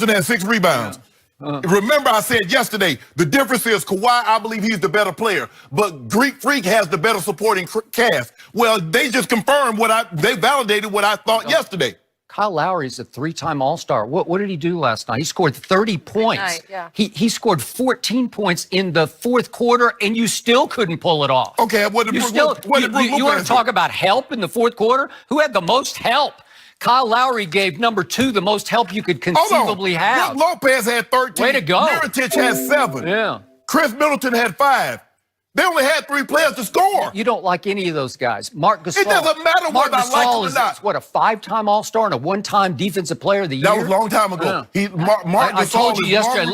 had 6 rebounds. Remember, I said yesterday, the difference is Kawhi, I believe he's the better player, but Greek Freak has the better supporting cast. Well, they just confirmed they validated what I thought yesterday. Kyle Lowry's a 3-time All-Star. What did he do last night? He scored 30 points. He scored 14 points in the fourth quarter, and you still couldn't pull it off. Okay, what did you want to talk about help in the fourth quarter? Who had the most help? Kyle Lowry gave number 2 the most help you could conceivably have. Lopez had 13. Way to go. Mirotic had 7. Yeah. Chris Middleton had 5. They only had 3 players to score. You don't like any of those guys. Marc Gasol. It doesn't matter whether I like him or not. What, a 5-time All-Star and a 1-time Defensive Player of the Year? That was a long time ago. Yeah. Marc Gasol told you yesterday.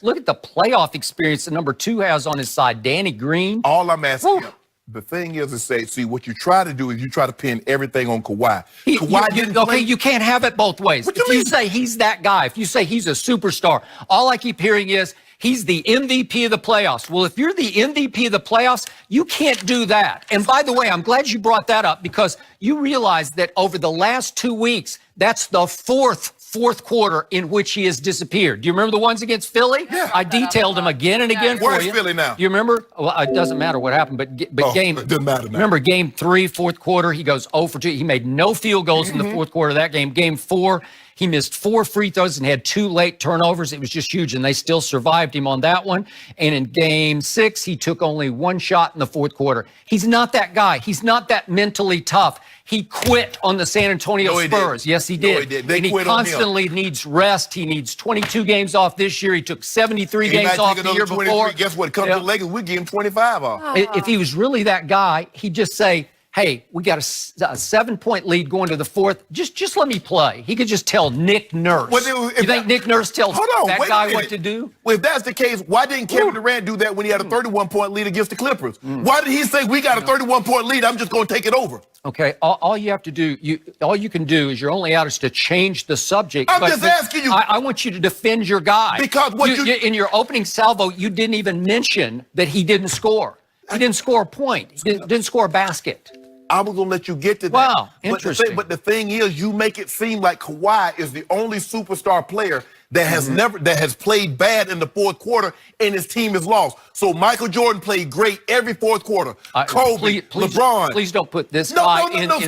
Look at the playoff experience that number 2 has on his side. Danny Green. All I'm asking you. The thing is to say, see, what you try to do is you try to pin everything on Kawhi. You can't have it both ways. If you say he's that guy, if you say he's a superstar, all I keep hearing is he's the MVP of the playoffs. Well, if you're the MVP of the playoffs, you can't do that. And by the way, I'm glad you brought that up because you realize that over the last 2 weeks, that's the fourth quarter in which he has disappeared. Do you remember the ones against Philly? Yeah. I detailed them again and again for you. Where's Philly now? Do you remember? Well, it doesn't matter what happened, but it doesn't matter now. Remember game 3, fourth quarter, he goes 0 for 2. He made no field goals in the fourth quarter of that game. Game 4, he missed 4 free throws and had 2 late turnovers. It was just huge, and they still survived him on that one. And in game 6, he took only 1 shot in the fourth quarter. He's not that guy. He's not that mentally tough. He quit on the San Antonio Spurs. Yes, he did. No, he did. They and he quit on him. constantly needs rest. He needs 22 games off this year. He took 73 games off the year before. Guess what? Come to the Lakers, we give him 25 off. If he was really that guy, he'd just say, hey, we got a 7-point lead going to the fourth. Just let me play. He could just tell Nick Nurse. You think Nick Nurse tells that guy what to do? Well, if that's the case, why didn't Kevin Durant do that when he had a 31-point lead against the Clippers? Why did he say, we got a 31-point lead, I'm just going to take it over? Okay, all you have to do, all you can do is your only out is to change the subject. I'm just asking you. I want you to defend your guy. Because in your opening salvo, you didn't even mention that he didn't score. He didn't score a point. He didn't score a basket. I was going to let you get to that. Wow, interesting. But the thing is, you make it seem like Kawhi is the only superstar player that has played bad in the fourth quarter and his team is lost. So Michael Jordan played great every fourth quarter. Kobe, LeBron. Please don't put this guy in those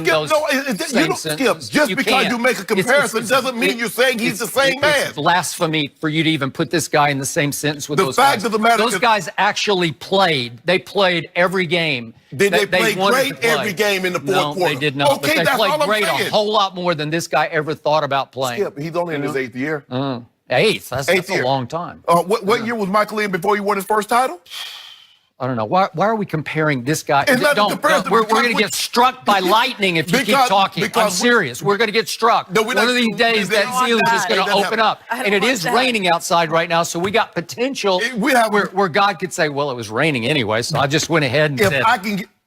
same sentence. Just because you make a comparison doesn't mean you're saying he's the same man. It's blasphemy for you to even put this guy in the same sentence with those The guys. fact of the matter those guys actually played. They played every game. Did they play great every game in the fourth quarter? No, they did not. Okay, but they played great a whole lot more than this guy ever thought about playing. Skip, he's only in his 8th year. 8th. That's a long time. What year was Michael in before he won his first title? I don't know. Why are we comparing this guy? We're going to get struck by lightning if you keep talking. I'm serious. We're going to get struck. One of these days, that ceiling's just going to open up. And it is raining outside right now, so we got potential where God could say, well, it was raining anyway, so I just went ahead and said,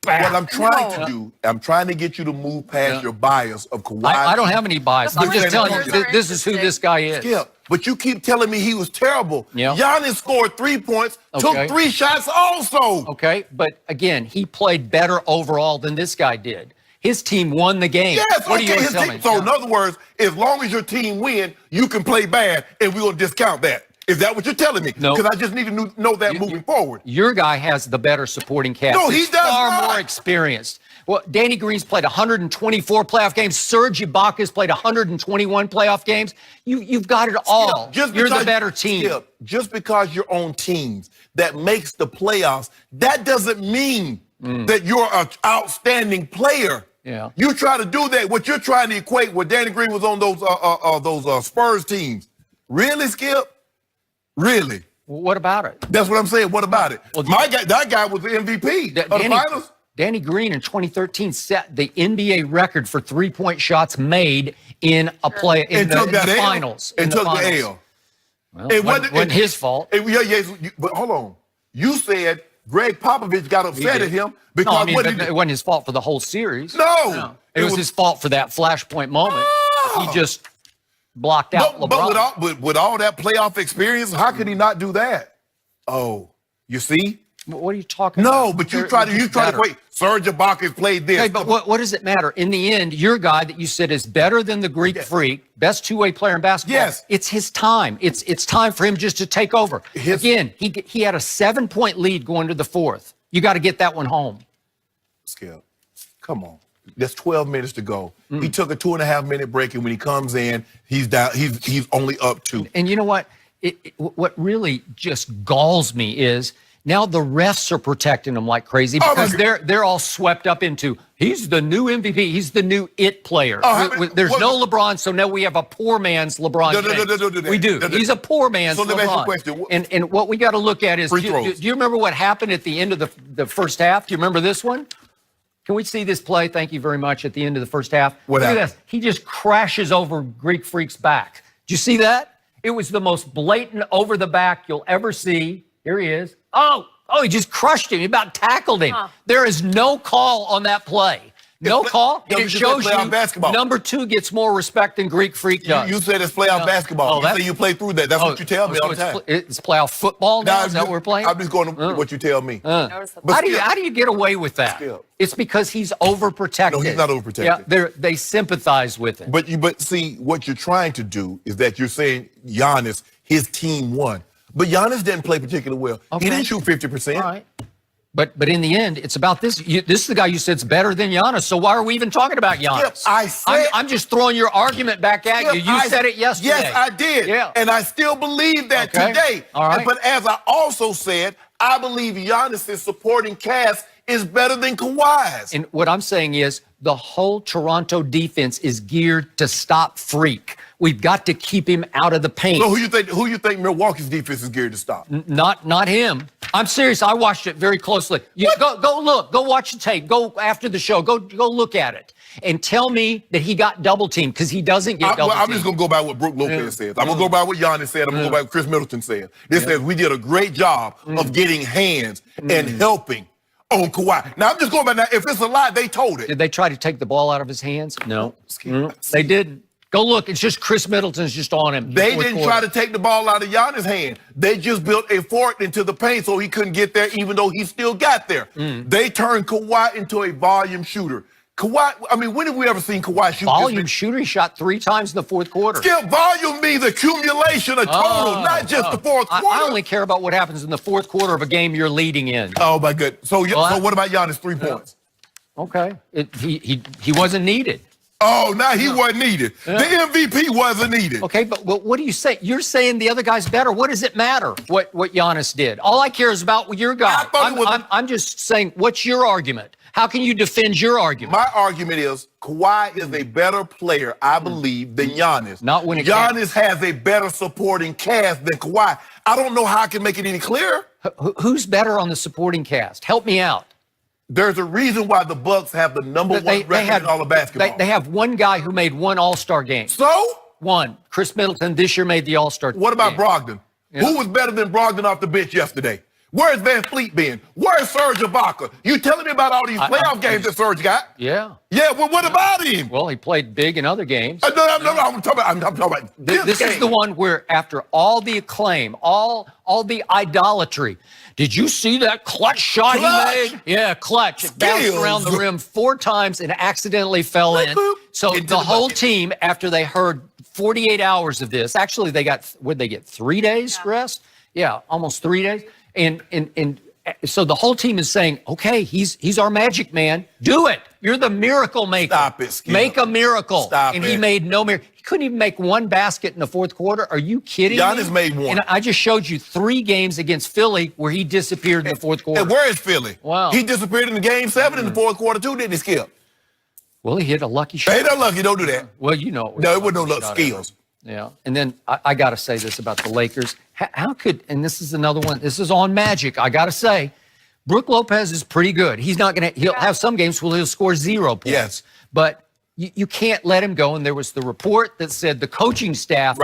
what I'm trying to do, I'm trying to get you to move past your bias of Kawhi. I don't have any bias. I'm just telling you, this is who this guy is. Skip, but you keep telling me he was terrible. Yeah. Giannis scored 3 points, took 3 shots also. Okay, but again, he played better overall than this guy did. His team won the game. Yes, what are you telling me? So in other words, as long as your team win, you can play bad, and we're going to discount that. Is that what you're telling me? No. Because I just need to know that moving forward. Your guy has the better supporting cast. No, he does far more experienced. Well, Danny Green's played 124 playoff games. Serge Ibaka's played 121 playoff games. You've got it all. You're the better team. Just because you're on teams that makes the playoffs, that doesn't mean that you're an outstanding player. Yeah. You try to do that. What you're trying to equate with Danny Green was on those Spurs teams. Really, Skip? Really? Well, what about it? That's what I'm saying. What about it? Well, that guy was the MVP of the finals. Danny Green in 2013 set the NBA record for 3-point shots made in a play in the finals. And took the L. Well, it wasn't his fault. But hold on. You said Greg Popovich got upset at him because it wasn't his fault for the whole series. No. It was his fault for that flashpoint moment. He just blocked out LeBron. But with all that playoff experience, how could he not do that? Oh, you see? What are you talking about? No, but you try to wait. Serge Ibaka's played this. Okay, but what does it matter? In the end, your guy that you said is better than the Greek Freak, best two-way player in basketball. Yes. It's his time. It's time for him just to take over. Again, he had a 7-point lead going to the fourth. You got to get that one home. Skip, come on. There's 12 minutes to go. He took a 2.5-minute break, and when he comes in, he's down. He's only up 2. And you know what? What really just galls me is now the refs are protecting him like crazy because they're all swept up into he's the new MVP. He's the new it player. There's no LeBron, so now we have a poor man's LeBron James. We do. He's a poor man's LeBron. Let me ask you a question. And what we got to look at is, do you remember what happened at the end of the first half? Do you remember this one? Can we see this play? Thank you very much. At the end of the first half. Look at this. He just crashes over Greek Freak's back. Did you see that? It was the most blatant over the back you'll ever see. Here he is. Oh, he just crushed him. He about tackled him. There is no call on that play. No call. It shows you basketball. Number 2 gets more respect than Greek Freak does. You said it's playoff basketball. You say you play through that. That's what you tell me all the time. It's playoff football now? Is that what we're playing? I'm just going to what you tell me. How do you get away with that? It's because he's overprotected. No, he's not overprotected. Yeah, they sympathize with it. But see, what you're trying to do is that you're saying Giannis, his team won. But Giannis didn't play particularly well. He didn't shoot 50%. All right. But in the end, it's about this. This is the guy you said's better than Giannis. So why are we even talking about Giannis? I'm just throwing your argument back at you. You said it yesterday. Yes, I did. Yeah. And I still believe that today. All right. But as I also said, I believe Giannis's supporting cast is better than Kawhi's. And what I'm saying is the whole Toronto defense is geared to stop Freak. We've got to keep him out of the paint. So who you think Milwaukee's defense is geared to stop? Not him. I'm serious. I watched it very closely. Go look. Go watch the tape. Go after the show. Go look at it. And tell me that he got double teamed because he doesn't get double teamed. I'm just going to go by what Brook Lopez says. I'm going to go by what Giannis said. I'm going to go by what Chris Middleton said. This says we did a great job of getting hands and helping on Kawhi. Now, I'm just going by now. If it's a lie, they told it. Did they try to take the ball out of his hands? No. They didn't. Go look. It's just Chris Middleton's just on him. They didn't try to take the ball out of Giannis' hand. They just built a fort into the paint so he couldn't get there, even though he still got there. They turned Kawhi into a volume shooter. Kawhi, I mean, when have we ever seen Kawhi shoot? Volume shooter? He shot 3 times in the fourth quarter. Volume means accumulation of total, not just the fourth quarter. I only care about what happens in the fourth quarter of a game you're leading in. Oh, my goodness. So what about Giannis' 3 points? Okay. He wasn't needed. Oh, now he wasn't needed. The MVP wasn't needed. Okay, but what do you say? You're saying the other guy's better. What does it matter what Giannis did? All I care is about your guy. I'm just saying, what's your argument? How can you defend your argument? My argument is Kawhi is a better player, I believe, than Giannis. Not when it Giannis has a better supporting cast than Kawhi. I don't know how I can make it any clearer. Who's better on the supporting cast? Help me out. There's a reason why the Bucks have the number 1 record in all of basketball. They have one guy who made 1 All-Star game. So? One. Chris Middleton this year made the All-Star game. What about Brogdon? Yeah. Who was better than Brogdon off the bench yesterday? Where's Van Fleet been? Where's Serge Ibaka? You telling me about all these playoff games that Serge got? Yeah. Yeah, well, what about him? Well, he played big in other games. No, I'm talking about this is the one where after all the acclaim, all the idolatry, did you see that clutch shot he made? Yeah, clutch. It bounced around the rim 4 times and accidentally fell in. So the whole team, after they heard 48 hours of this, actually they got, would they get 3 days rest? Yeah, almost 3 days. And so the whole team is saying, okay, he's our magic man. Do it. You're the miracle maker. Stop it, Skip. Make a miracle. Stop and it. He made no miracle. He couldn't even make 1 basket in the fourth quarter. Are you kidding me? Giannis made 1. And I just showed you 3 games against Philly where he disappeared in the fourth quarter. And where is Philly? Wow. He disappeared in the game 7 in the fourth quarter too, didn't he, Skip? Well, he hit a lucky shot. Ain't no lucky. Don't do that. Well, you know. No, it wasn't no luck. Skills. Yeah. And then I got to say this about the Lakers. How could, and this is another one, this is on Magic, I got to say, Brook Lopez is pretty good. He's not going to, he'll have some games where he'll score 0 points. Yes. But you can't let him go. And there was the report that said the coaching staff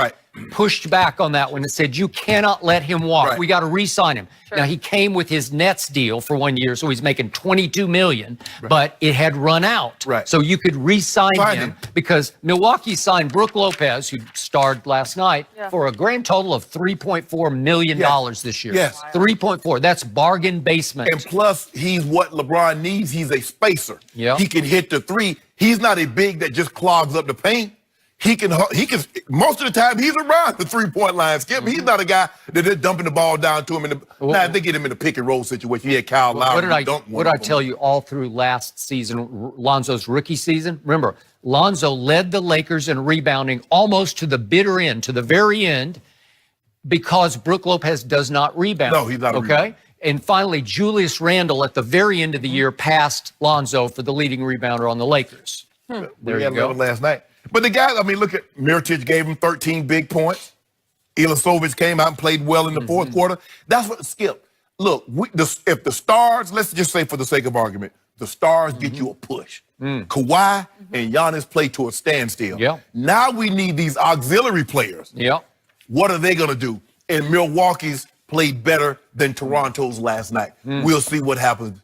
pushed back on that one and said, you cannot let him walk. Right. We got to re-sign him. Sure. Now, he came with his Nets deal for 1 year, so he's making $22 million, but it had run out. Right. So you could re-sign Sign him him. because Milwaukee signed Brook Lopez, who starred last night, Yeah. for a grand total of $3.4 million this year. Yes. 3.4. That's bargain basement. And plus, he's what LeBron needs. He's a spacer. Yeah. He can hit the three. He's not a big that just clogs up the paint. He can, most of the time, he's around the three-point line. Skip, he's not a guy that they're dumping the ball down to him. Now, if they get him in a pick and roll situation, he had Kyle Lowry. What did I tell you all through last season, Lonzo's rookie season? Remember, Lonzo led the Lakers in rebounding almost to the bitter end, to the very end, because Brook Lopez does not rebound. No, he's not a okay? rebounder. And finally, Julius Randle at the very end of the year passed Lonzo for the leading rebounder on the Lakers. There We you had go. 11 last night. But the guys, I mean, look at Mirotic gave him 13 big points. Ilyasovich came out and played well in the fourth quarter. That's what, Skip, look, if the stars, let's just say for the sake of argument, the stars get you a push. Kawhi and Giannis play to a standstill. Yeah. Now we need these auxiliary players. Yeah. What are they going to do? And Milwaukee's played better than Toronto's last night. We'll see what happens,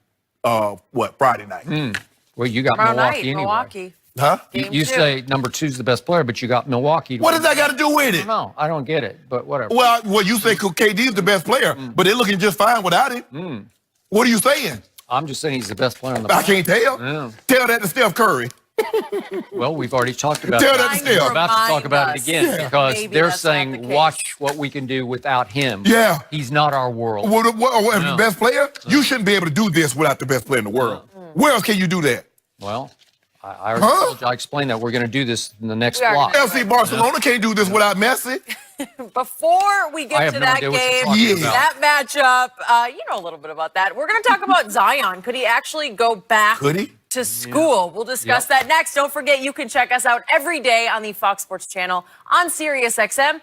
Friday night. Well, you got Tomorrow Milwaukee night, anyway. Milwaukee. Huh? Game You two. say number 2's the best player, but you got Milwaukee. What does that got to do with it? No, I don't get it, but whatever. Well, you say KD is the best player, but they're looking just fine without him. What are you saying? I'm just saying he's the best player on the I can't tell. Yeah. Tell that to Steph Curry. Well, we've already talked about Tell it. that to Steph. We're about to talk about it again because Maybe they're that's not the saying, case. watch what we can do without him. Yeah. He's not our world. As the best player, you shouldn't be able to do this without the best player in the world. Where else can you do that? Well, I already told you, I explained that we're going to do this in the next We are block. gonna FC Barcelona can't do this without Messi. Before we I get have to no that idea what you're game, talking about. that matchup, you know a little bit about that. We're going to talk about Zion. Could he actually go back Could he? to school? We'll discuss that next. Don't forget, you can check us out every day on the Fox Sports Channel on SiriusXM.